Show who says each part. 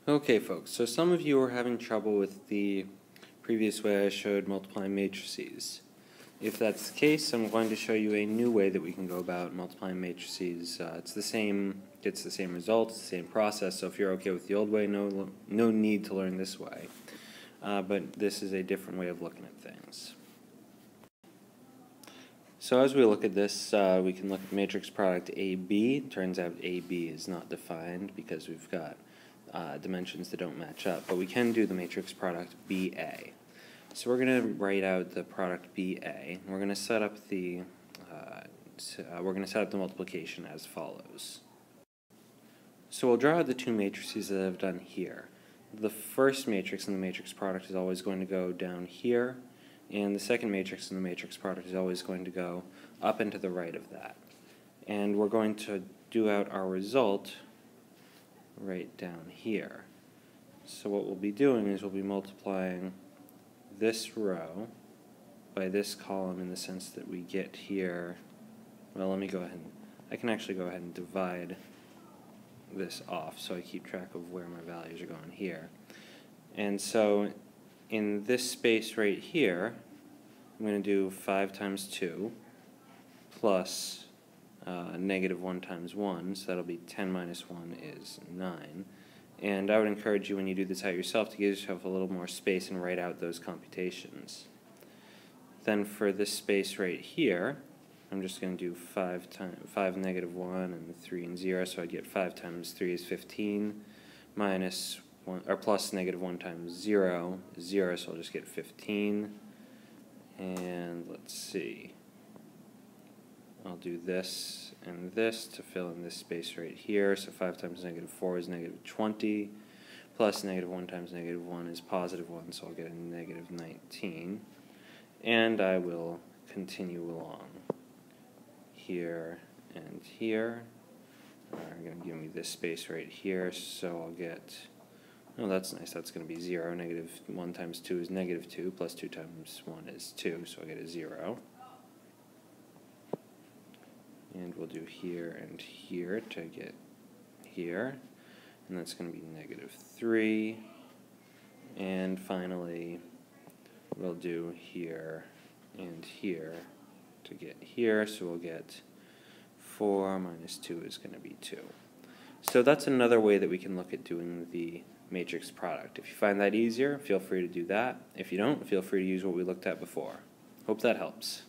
Speaker 1: Okay folks, so some of you are having trouble with the previous way I showed multiplying matrices. If that's the case, I'm going to show you a new way that we can go about multiplying matrices. It's the same results, the same process, so if you're okay with the old way, no need to learn this way. But this is a different way of looking at things. So as we look at this, we can look at matrix product AB. It turns out AB is not defined because we've got dimensions that don't match up, but we can do the matrix product BA. So we're going to write out the product BA. We're going to set up the multiplication as follows. So we'll draw out the two matrices that I've done here. The first matrix in the matrix product is always going to go down here, and the second matrix in the matrix product is always going to go up and to the right of that. And we're going to do out our result right down here. So what we'll be doing is we'll be multiplying this row by this column in the sense that we get here. Well, let me go ahead and, I can actually go ahead and divide this off so I keep track of where my values are going here. And so in this space right here, I'm going to do 5 times 2 plus negative 1 times 1, so that'll be 10 minus 1 is 9. And I would encourage you when you do this out yourself to give yourself a little more space and write out those computations. Then for this space right here, I'm just going to do 5 negative 1 and 3 and 0, so I get 5 times 3 is 15 minus 1, or plus negative 1 times 0 is 0, so I'll just get 15. And let's see, I'll do this and this to fill in this space right here. So 5 times negative 4 is negative 20, plus negative 1 times negative 1 is positive 1, so I'll get a negative 19. And I will continue along here and here. They're going to give me this space right here, so I'll get, oh that's nice, that's going to be 0. Negative 1 times 2 is negative 2, plus 2 times 1 is 2, so I get a 0. And we'll do here and here to get here, and that's going to be negative 3. And finally, we'll do here and here to get here, so we'll get 4 minus 2 is going to be 2. So that's another way that we can look at doing the matrix product. If you find that easier, feel free to do that. If you don't, feel free to use what we looked at before. Hope that helps.